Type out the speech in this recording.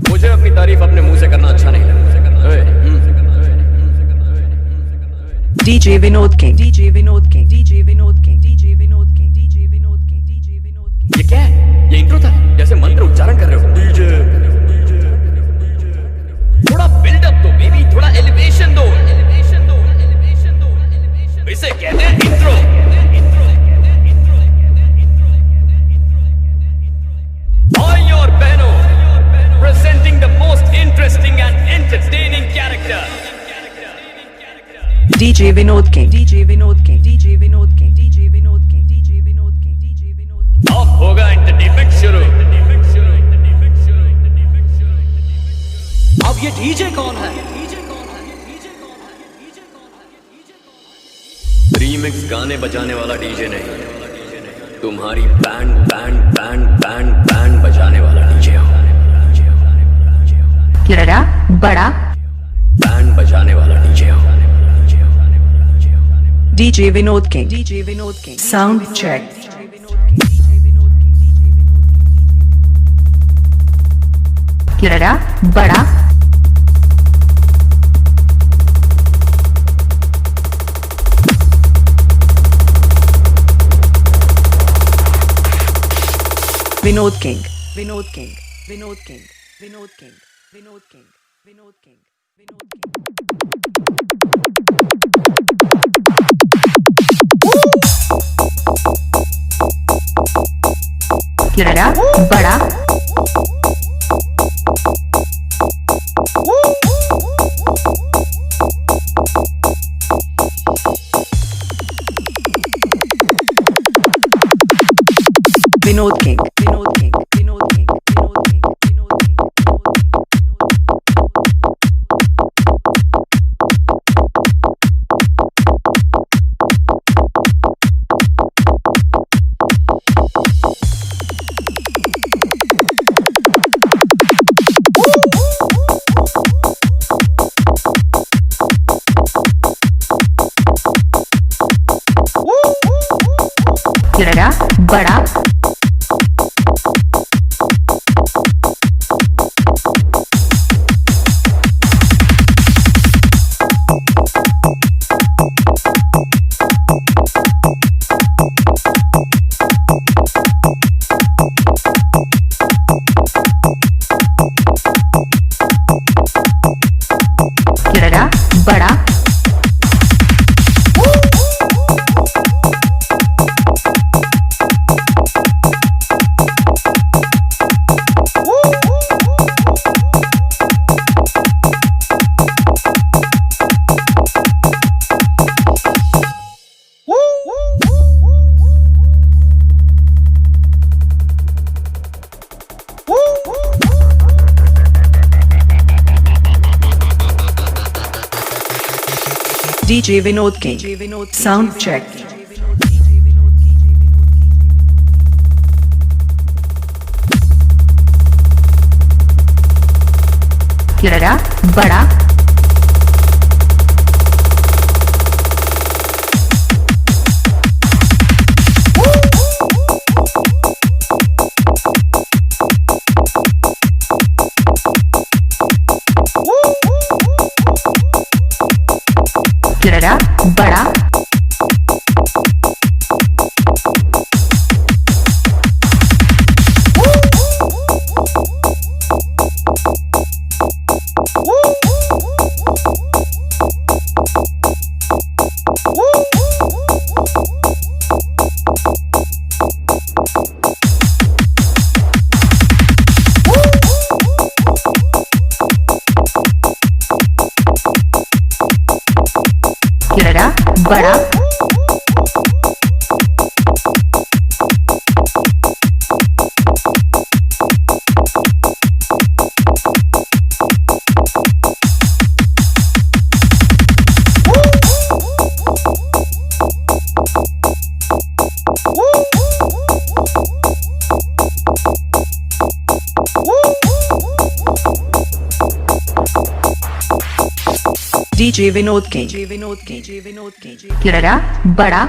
मुझे अपनी तारीफ अपने मुंह से करना अच्छा नहीं लगता। DJ Vinod King, DJ Vinod King, DJ Vinod King, DJ Vinod King, DJ Vinod King, DJ Vinod King। ये क्या है? ये इंट्रो था, जैसे मंत्र उच्चारण कर रहे हो। डीजे थोड़ा बिल्डअप दो बेबी, थोड़ा एलिवेशन दो। इसे कहते हैं इंट्रो। भाइयों और बहनों, presenting the most interesting and entertaining character, DJ Vinod King, DJ Vinod King, DJ Vinod King, DJ Vinod King, DJ Vinod King, DJ Vinod King। अब होगा एंटरटेनमेंट शुरू। अब ये डीजे कौन है? रीमिक्स गाने बजाने वाला डीजे नहीं, तुम्हारी band band band band band बजाने वाला डीजे हो। लड़ा बड़ा बैंड बजाने वाला डीजे हो। DJ Vinod King, DJ Vinod King, sound check। लड़ा बड़ा Vinod King, Vinod King, Vinod King, Vinod King, Vinod King, Vinod King, Vinod King। लड़ा बड़ा Vinod King, Vinod King, Vinod King, Vinod King, Vinod King, लड़ा बड़ा लड़ा बड़ा DJ Vinod King, sound check। लड़ा बड़ा लड़ा बड़ा लड़ा बड़ा DJ Vinod King, DJ Vinod King, DJ Vinod King, लड़ा बड़ा